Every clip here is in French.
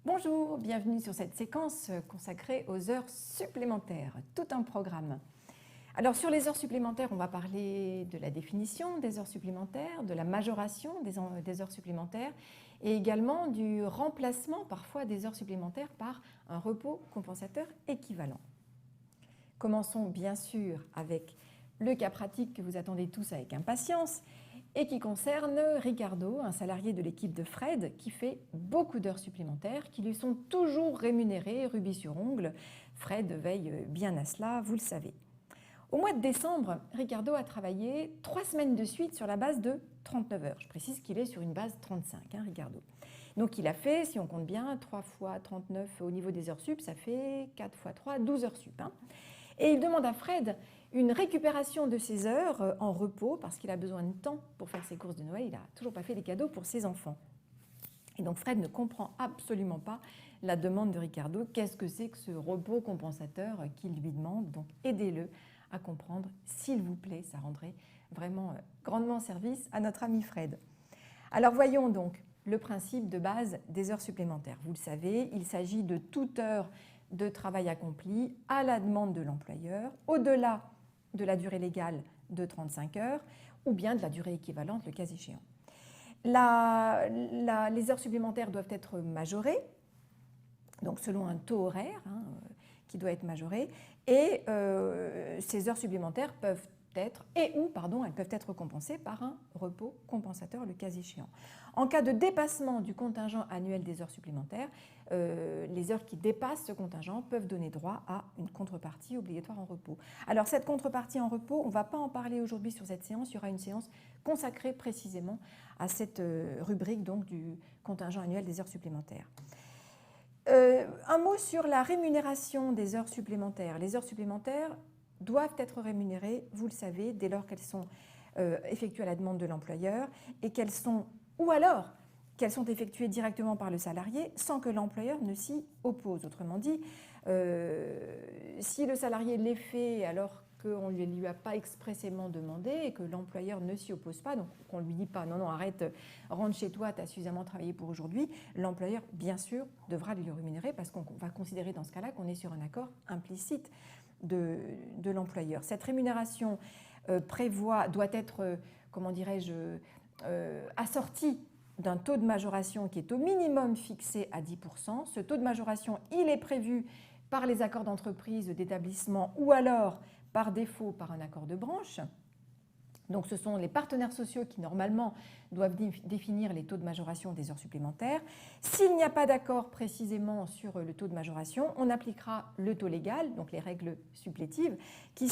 Bonjour, bienvenue sur cette séquence consacrée aux heures supplémentaires, tout un programme. Alors sur les heures supplémentaires, on va parler de la définition des heures supplémentaires, de la majoration des heures supplémentaires et également du remplacement parfois des heures supplémentaires par un repos compensateur équivalent. Commençons bien sûr avec le cas pratique que vous attendez tous avec impatience et qui concerne Ricardo, un salarié de l'équipe de Fred qui fait beaucoup d'heures supplémentaires qui lui sont toujours rémunérées, rubis sur ongle. Fred veille bien à cela, vous le savez. Au mois de décembre, Ricardo a travaillé 3 semaines de suite sur la base de 39 heures. Je précise qu'il est sur une base 35, Ricardo. Donc il a fait, si on compte bien, 3 fois 39 au niveau des heures sup, ça fait 4 fois 3, 12 heures sup. Et il demande à Fred une récupération de ses heures en repos parce qu'il a besoin de temps pour faire ses courses de Noël. Il n'a toujours pas fait les cadeaux pour ses enfants. Et donc Fred ne comprend absolument pas la demande de Ricardo. Qu'est-ce que c'est que ce repos compensateur qu'il lui demande? Donc aidez-le à comprendre, s'il vous plaît. Ça rendrait vraiment grandement service à notre ami Fred. Alors voyons donc le principe de base des heures supplémentaires. Vous le savez, il s'agit de toute heure de travail accompli à la demande de l'employeur, au-delà de la durée légale de 35 heures, ou bien de la durée équivalente, le cas échéant. Les heures supplémentaires doivent être majorées, donc selon un taux horaire qui doit être majoré, et ces heures supplémentaires peuvent être, elles peuvent être compensées par un repos compensateur, le cas échéant. En cas de dépassement du contingent annuel des heures supplémentaires, les heures qui dépassent ce contingent peuvent donner droit à une contrepartie obligatoire en repos. Alors cette contrepartie en repos, on ne va pas en parler aujourd'hui sur cette séance, il y aura une séance consacrée précisément à cette rubrique donc, du contingent annuel des heures supplémentaires. Un mot sur la rémunération des heures supplémentaires. Les heures supplémentaires doivent être rémunérées, vous le savez, dès lors qu'elles sont effectuées à la demande de l'employeur et qu'elles sont effectuées directement par le salarié sans que l'employeur ne s'y oppose. Autrement dit, si le salarié les fait alors qu'on ne lui a pas expressément demandé et que l'employeur ne s'y oppose pas, donc qu'on ne lui dit pas « non, arrête, rentre chez toi, tu as suffisamment travaillé pour aujourd'hui », l'employeur, bien sûr, devra lui le rémunérer parce qu'on va considérer dans ce cas-là qu'on est sur un accord implicite de l'employeur. Cette rémunération doit être, assortie d'un taux de majoration qui est au minimum fixé à 10%. Ce taux de majoration, il est prévu par les accords d'entreprise, d'établissement ou alors par défaut par un accord de branche. Donc ce sont les partenaires sociaux qui normalement doivent définir les taux de majoration des heures supplémentaires. S'il n'y a pas d'accord précisément sur le taux de majoration, on appliquera le taux légal, donc les règles supplétives, qui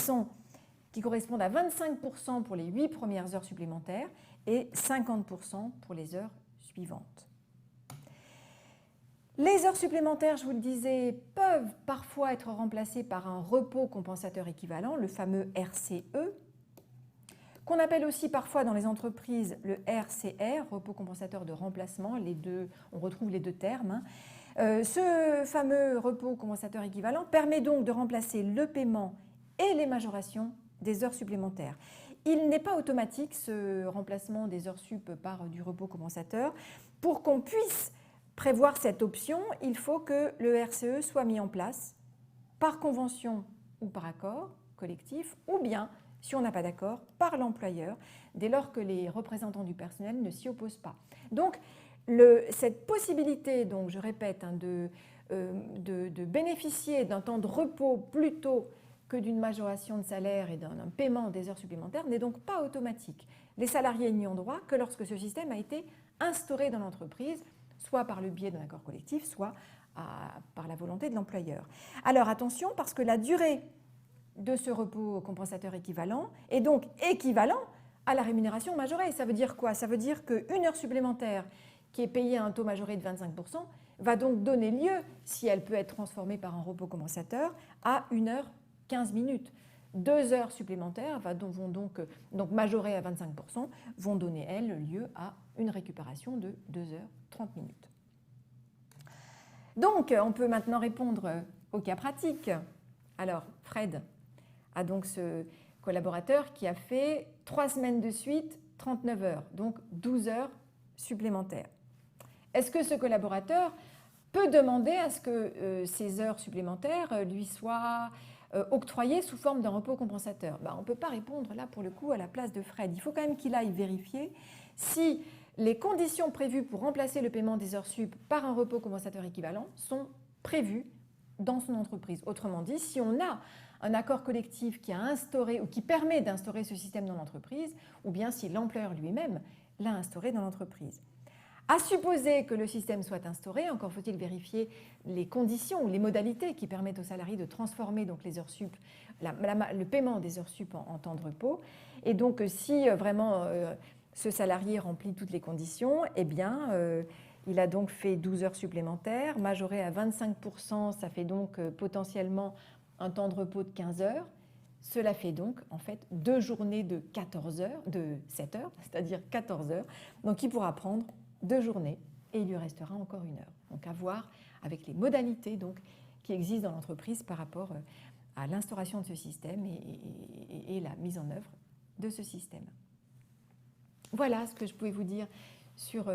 correspondent à 25% pour les 8 premières heures supplémentaires et 50% pour les heures suivantes. Les heures supplémentaires, je vous le disais, peuvent parfois être remplacées par un repos compensateur équivalent, le fameux RCE, qu'on appelle aussi parfois dans les entreprises le RCR, repos compensateur de remplacement. On retrouve les deux termes. Ce fameux repos compensateur équivalent permet donc de remplacer le paiement et les majorations des heures supplémentaires. Il n'est pas automatique ce remplacement des heures sup par du repos compensateur. Pour qu'on puisse prévoir cette option, il faut que le RCE soit mis en place par convention ou par accord collectif, ou bien, si on n'a pas d'accord, par l'employeur, dès lors que les représentants du personnel ne s'y opposent pas. Donc, cette possibilité, donc, je répète, de bénéficier d'un temps de repos plutôt que d'une majoration de salaire et d'un paiement des heures supplémentaires n'est donc pas automatique. Les salariés n'y ont droit que lorsque ce système a été instauré dans l'entreprise, soit par le biais d'un accord collectif, soit par la volonté de l'employeur. Alors attention, parce que la durée de ce repos compensateur équivalent est donc équivalent à la rémunération majorée. Ça veut dire quoi? Ça veut dire qu'une heure supplémentaire qui est payée à un taux majoré de 25% va donc donner lieu, si elle peut être transformée par un repos compensateur, à 1 heure 15 minutes. 2 heures supplémentaires vont donc majorées à 25%, vont donner, elles, lieu à une récupération de 2 heures 30 minutes. Donc, on peut maintenant répondre au cas pratique. Alors, Fred a donc ce collaborateur qui a fait 3 semaines de suite, 39 heures, donc 12 heures supplémentaires. Est-ce que ce collaborateur peut demander à ce que ces heures supplémentaires lui soient octroyées sous forme d'un repos compensateur. On ne peut pas répondre là pour le coup à la place de Fred. Il faut quand même qu'il aille vérifier si les conditions prévues pour remplacer le paiement des heures sup par un repos compensateur équivalent sont prévues dans son entreprise. Autrement dit, si on a un accord collectif qui a instauré ou qui permet d'instaurer ce système dans l'entreprise, ou bien si l'employeur lui-même l'a instauré dans l'entreprise. À supposer que le système soit instauré, encore faut-il vérifier les conditions ou les modalités qui permettent aux salariés de transformer donc les heures sup, le paiement des heures sup en temps de repos. Et donc si vraiment ce salarié remplit toutes les conditions, eh bien il a donc fait 12 heures supplémentaires, majoré à 25%, ça fait donc potentiellement un temps de repos de 15 heures. Cela fait donc en fait 2 journées de 14 heures, de 7 heures, c'est-à-dire 14 heures. Donc il pourra prendre 2 journées et il lui restera encore 1 heure. Donc à voir avec les modalités donc, qui existent dans l'entreprise par rapport à l'instauration de ce système et la mise en œuvre de ce système. Voilà ce que je pouvais vous dire sur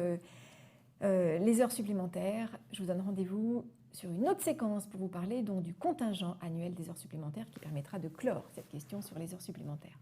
les heures supplémentaires. Je vous donne rendez-vous sur une autre séquence pour vous parler donc du contingent annuel des heures supplémentaires qui permettra de clore cette question sur les heures supplémentaires.